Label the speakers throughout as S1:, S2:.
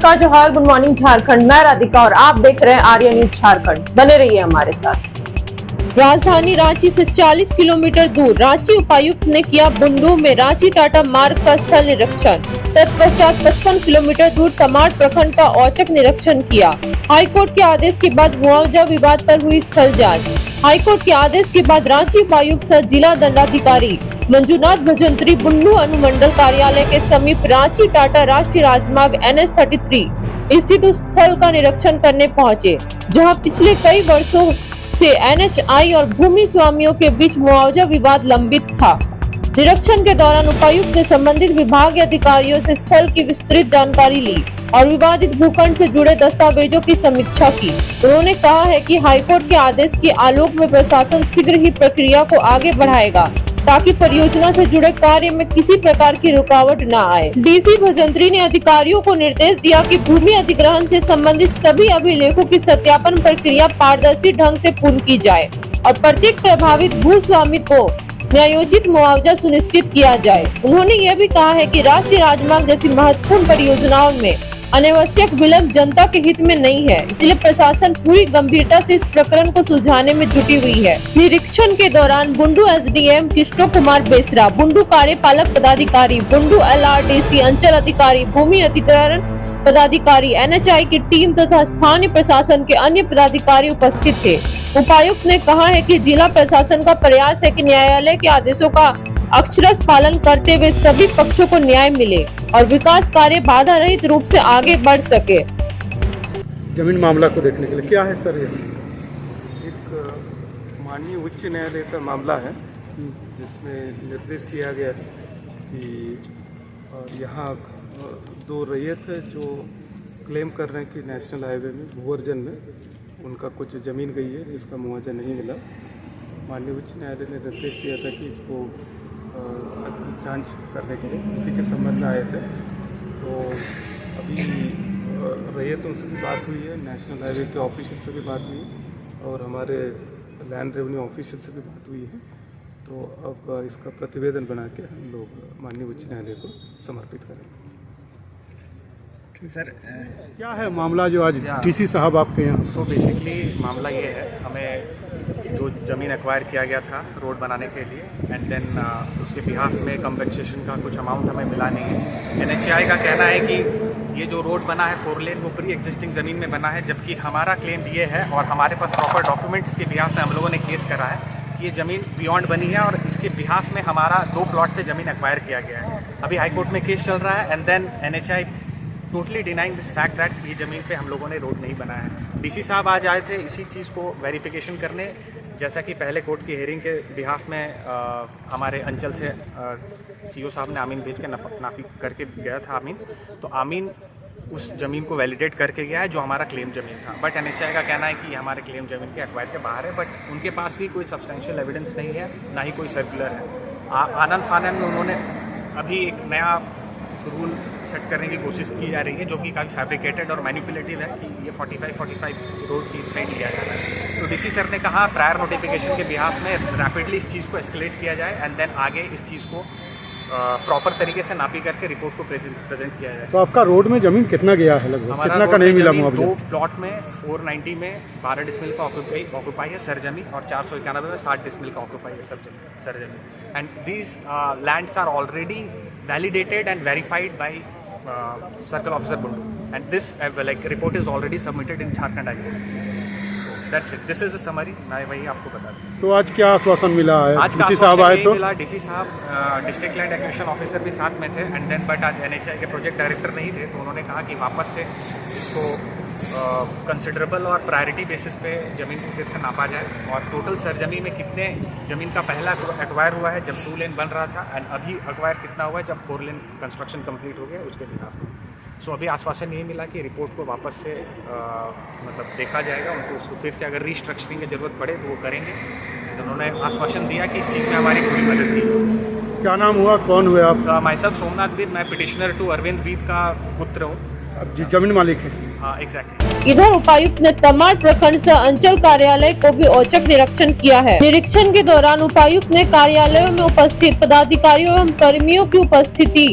S1: नमस्कार, जोहार, good morning Jharkhand. मैं राधिका और आप देख रहे हैं आर्या न्यूज झारखंड। बने रहिए हमारे साथ। राजधानी रांची से 40 किलोमीटर दूर रांची उपायुक्त ने किया बुंडू में रांची टाटा मार्ग का स्थल निरीक्षण। तत्पश्चात 55 किलोमीटर दूर तमाड़ प्रखंड का औचक निरीक्षण किया। हाईकोर्ट के आदेश के बाद मुआवजा विवाद पर हुई स्थल जांच। हाईकोर्ट के आदेश के बाद रांची उपायुक्त सह जिला दंडाधिकारी मंजुनाथ भजंत्री बुंडू अनुमंडल कार्यालय के समीप रांची टाटा राष्ट्रीय राजमार्ग NH-33 स्थित उस स्थल का निरीक्षण करने पहुंचे, जहां पिछले कई वर्षों से NHI और भूमि स्वामियों के बीच मुआवजा विवाद लंबित था। निरीक्षण के दौरान उपायुक्त ने संबंधित विभाग अधिकारियों से स्थल की विस्तृत जानकारी ली और विवादित भूखंड से जुड़े दस्तावेजों की समीक्षा की। उन्होंने कहा है कि हाईकोर्ट के आदेश के आलोक में प्रशासन शीघ्र ही प्रक्रिया को आगे बढ़ाएगा ताकि परियोजना से जुड़े कार्य में किसी प्रकार की रुकावट न आए। DC भजंत्री ने अधिकारियों को निर्देश दिया कि भूमि अधिग्रहण से संबंधित सभी अभिलेखों की सत्यापन प्रक्रिया पारदर्शी ढंग से पूर्ण की जाए और प्रत्येक प्रभावित भूस्वामी को न्यायोचित मुआवजा सुनिश्चित किया जाए। उन्होंने यह भी कहा है कि राष्ट्रीय राजमार्ग जैसी महत्वपूर्ण परियोजनाओं में अनावश्यक विलंब जनता के हित में नहीं है, इसलिए प्रशासन पूरी गंभीरता से इस प्रकरण को सुलझाने में जुटी हुई है। निरीक्षण के दौरान बुंडू SDM कृष्ण कुमार बेसरा, बुंडू कार्यपालक पदाधिकारी, बुंडू LRDC अंचल अधिकारी, भूमि अधिग्रहण पदाधिकारी, NHI की टीम तथा स्थानीय प्रशासन के अन्य पदाधिकारी उपस्थित थे। उपायुक्त ने कहा है कि जिला प्रशासन का प्रयास है कि न्यायालय के आदेशों का अक्षरशः पालन करते हुए सभी पक्षों को न्याय मिले और विकास कार्य बाधा रहित रूप से आगे बढ़ सके।
S2: जमीन मामला को देखने के लिए क्या है सर? ये
S3: एक माननीय उच्च न्यायालय का मामला है जिसमें निर्देश दिया गया कि यहाँ दो रैयत है जो क्लेम कर रहे हैं कि नेशनल हाईवे में भूअर्जन में उनका कुछ ज़मीन गई है जिसका मुआवजा नहीं मिला। माननीय उच्च न्यायालय ने निर्देश दिया था कि इसको जांच करने के लिए उसी के संबंध में आए थे। तो अभी रैयतों से भी बात हुई है, नेशनल हाईवे के ऑफिशियल से भी बात हुई है और हमारे लैंड रेवेन्यू ऑफिशियल से भी बात हुई है। तो अब इसका प्रतिवेदन बना के हम लोग माननीय उच्च न्यायालय को समर्पित करेंगे।
S2: सर क्या है मामला जो आज DC साहब आपके यहाँ?
S4: सो बेसिकली मामला ये है, हमें जो ज़मीन एक्वायर किया गया था रोड बनाने के लिए एंड देन उसके बिहाफ में कंपनसेशन का कुछ अमाउंट हमें मिला नहीं है। NHI का कहना है कि ये जो रोड बना है 4 लेन वो प्री एग्जिस्टिंग ज़मीन में बना है, जबकि हमारा क्लेम ये है और हमारे पास प्रॉपर डॉक्यूमेंट्स के बिहाफ में हम लोगों ने केस करा है कि ये ज़मीन बियॉन्ड बनी है और इसके बिहाफ में हमारा 2 प्लॉट से ज़मीन एक्वायर किया गया है। अभी हाईकोर्ट में केस चल रहा है and then NHI totally denying this fact that ये ज़मीन पे हम लोगों ने रोड नहीं बनाया है। DC साहब आज आए थे इसी चीज़ को वेरिफिकेशन करने, जैसा कि पहले कोर्ट की हेयरिंग के बिहाफ में हमारे अंचल से CO साहब ने आमीन भेज के नापी करके गया था आमीन, तो आमीन उस ज़मीन को वैलिडेट करके गया है जो हमारा क्लेम ज़मीन था। बट NHI का कहना है कि हमारे क्लेम ज़मीन के एक्वायर के बाहर है, बट उनके पास भी कोई सब्सटेंशियल एविडेंस नहीं है, ना ही कोई सर्कुलर है। आनंद फानन में उन्होंने अभी एक नया रूल सेट करने की कोशिश की जा रही है जो कि काफ़ी फैब्रिकेटेड और मैनिपुलेटिव है कि ये 45 रोड की साइड लिया जा रहा है। तो DC सर ने कहा प्रायर नोटिफिकेशन के बिहाफ में रैपिडली इस चीज़ को एस्केलेट किया जाए एंड देन आगे इस चीज़ को प्रॉपर तरीके से नापी करके रिपोर्ट को प्रेजेंट किया जाए।
S2: तो आपका रोड में ज़मीन कितना गया है लगभग? कितना का नहीं मिला मुआवजा?
S4: 2 प्लॉट में 490 में 12 डिसमिल का ऑक्यूपाई है सर जमीन और 491 में 60 डिसमिल का ऑक्यूपाई है सर जमीन। And these lands are already validated and verified by Circle Officer Bundu, and this report is already submitted in Jharkhand High Court. So that's it. This is the summary. मैं वही आपको बता दूँ।
S2: तो आज क्या आश्वासन मिला है?
S4: आज
S2: DC साहब आए तो
S4: मिला, DC साहब डिस्ट्रिक्ट लैंड एक्विजिशन ऑफिसर भी साथ में थे एंड देन बट आज NHI के प्रोजेक्ट डायरेक्टर नहीं थे, तो उन्होंने कहा कि वापस से इसको कंसिडरेबल और प्रायोरिटी बेसिस पे ज़मीन को फिर से नापा जाए और टोटल सरजमी में कितने ज़मीन का पहला एक्वायर हुआ है जब 2 लेन बन रहा था एंड अभी एक्वायर कितना हुआ है जब 4 लेन कंस्ट्रक्शन कंप्लीट हो गया उसके बिहाफ में। सो अभी आश्वासन यही मिला कि रिपोर्ट को वापस से मतलब देखा जाएगा, उनको उसको फिर से अगर रीस्ट्रक्चरिंग की ज़रूरत पड़े तो वो करेंगे। उन्होंने आश्वासन दिया कि इस चीज़ में हमारी पूरी मदद की।
S2: क्या नाम हुआ, कौन हुए आप?
S4: माई सेल्फ सोमनाथ बीद, मैं पिटिशनर टू अरविंद बीद का पुत्र हूँ।
S2: जमीन मालिक है?
S4: हाँ, एग्जैक्टली।
S1: इधर उपायुक्त ने तमाड़ प्रखंड से अंचल कार्यालय को भी औचक निरीक्षण किया है। निरीक्षण के दौरान उपायुक्त ने कार्यालयों में उपस्थित पदाधिकारियों एवं कर्मियों की उपस्थिति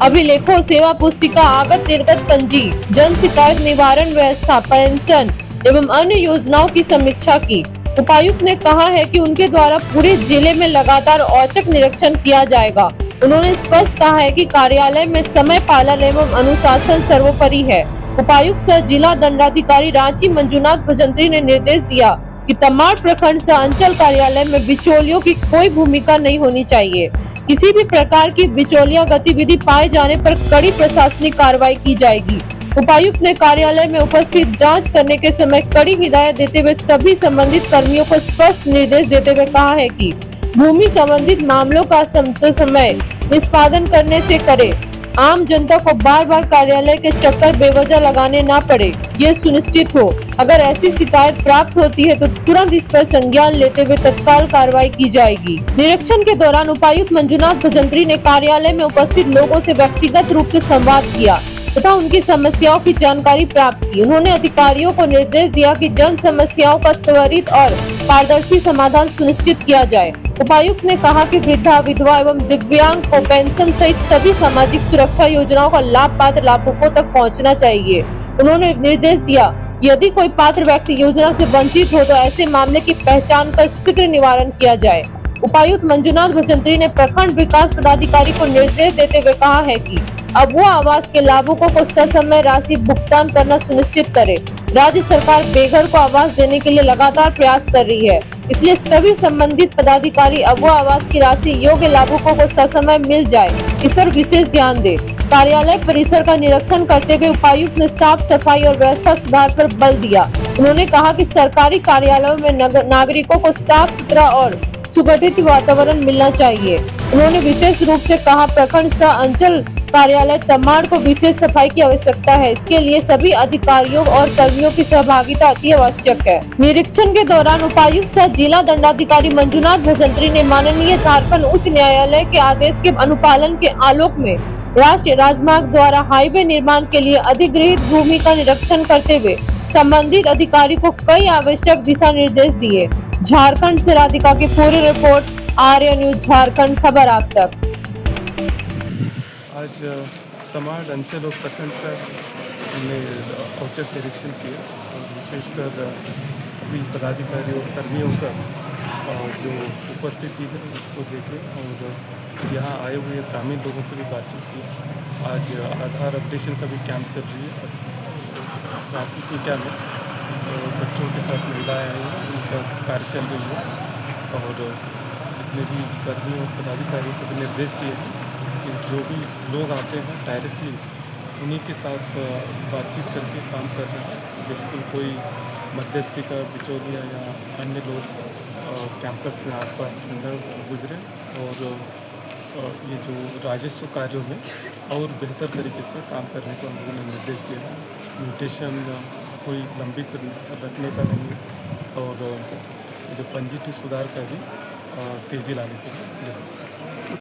S1: अभिलेखों, सेवा पुस्तिका, आगत निर्गत पंजी, जन शिकायत निवारण व्यवस्था, पेंशन एवं अन्य योजनाओं की समीक्षा की। उपायुक्त ने कहा है कि उनके द्वारा पूरे जिले में लगातार औचक निरीक्षण किया जाएगा। उन्होंने स्पष्ट कहा है कि कार्यालय में समय पालन एवं अनुशासन सर्वोपरि है। उपायुक्त सह जिला दंडाधिकारी रांची मंजुनाथ भजंत्री ने निर्देश दिया कि तमाड़ प्रखंड सह अंचल कार्यालय में बिचौलियों की कोई भूमिका नहीं होनी चाहिए। किसी भी प्रकार की बिचौलिया गतिविधि पाए जाने पर कड़ी प्रशासनिक कार्रवाई की जाएगी। उपायुक्त ने कार्यालय में उपस्थित जांच करने के समय कड़ी हिदायत देते हुए सभी संबंधित कर्मियों को स्पष्ट निर्देश देते हुए कहा है कि भूमि संबंधित मामलों का समय निष्पादन करने से करे। आम जनता को बार बार कार्यालय के चक्कर बेवजह लगाने ना पड़े, ये सुनिश्चित हो। अगर ऐसी शिकायत प्राप्त होती है तो तुरंत इस पर संज्ञान लेते हुए तत्काल कार्रवाई की जाएगी। निरीक्षण के दौरान उपायुक्त मंजुनाथ भजंत्री ने कार्यालय में उपस्थित लोगों से व्यक्तिगत रूप से संवाद किया तथा उनकी समस्याओं की जानकारी प्राप्त की। उन्होंने अधिकारियों को निर्देश दिया कि जन समस्याओं का त्वरित और पारदर्शी समाधान सुनिश्चित किया जाए। उपायुक्त ने कहा कि वृद्धा, विधवा एवं दिव्यांग को पेंशन सहित सभी सामाजिक सुरक्षा योजनाओं का लाभ पात्र लाभुकों तक पहुंचना चाहिए। उन्होंने निर्देश दिया यदि कोई पात्र व्यक्ति योजना से वंचित हो तो ऐसे मामले की पहचान कर शीघ्र निवारण किया जाए। उपायुक्त मंजुनाथ भजंत्री ने प्रखंड विकास पदाधिकारी को निर्देश देते हुए कहा है कि अब वो आवास के लाभुकों को ससमय राशि भुगतान करना सुनिश्चित करे। राज्य सरकार बेघर को आवास देने के लिए लगातार प्रयास कर रही है, इसलिए सभी संबंधित पदाधिकारी अब वो आवास की राशि योग्य लाभुकों को ससमय मिल जाए, इस पर विशेष ध्यान दे। कार्यालय परिसर का निरीक्षण करते हुए उपायुक्त ने साफ सफाई और व्यवस्था सुधार पर बल दिया। उन्होंने कहा कि सरकारी कार्यालयों में नागरिकों को साफ सुथरा और सुगठित वातावरण मिलना चाहिए। उन्होंने विशेष रूप से कहा प्रखंड सह अंचल कार्यालय तमाड़ को विशेष सफाई की आवश्यकता है। इसके लिए सभी अधिकारियों और कर्मियों की सहभागिता अति आवश्यक है। निरीक्षण के दौरान उपायुक्त सह जिला दंडाधिकारी मंजुनाथ भजंत्री ने माननीय झारखंड उच्च न्यायालय के आदेश के अनुपालन के आलोक में राष्ट्रीय राजमार्ग द्वारा हाईवे निर्माण के लिए अधिग्रहित भूमि का निरीक्षण करते हुए संबंधित अधिकारी को कई आवश्यक दिशा निर्देश दिए। झारखंड से राधिका की पूरी रिपोर्ट, आर्य न्यूज झारखंड, खबर आप तक।
S3: आज तमाड़ अंचल और प्रखंड का हमने औचक निरीक्षण किया और विशेषकर सभी पदाधिकारी और कर्मियों का जो उपस्थिति है उसको देखे और यहाँ आए हुए ग्रामीण लोगों से भी बातचीत की। आज आधार अपडेशन का भी कैंप चल रही है। काफ़ी संख्या में बच्चों के साथ महिलाएं आई हैं, उनका कार्य चल रही है और जितने भी कर्मी और पदाधिकारी को भी निर्देश दिए हैं कि जो भी लोग आते हैं डायरेक्टली उन्हीं के साथ बातचीत करके काम करना है। बिल्कुल कोई मध्यस्थी का बिचौलिया या अन्य लोग कैंपस में आसपास न गुजरे और ये जो राजस्व कार्यों में और बेहतर तरीके से काम करने को हम लोगों ने निर्देश दिया। म्यूटेशन कोई लंबित रखने का नहीं और जो पंजीटी सुधार का भी तेज़ी लाने के लिए।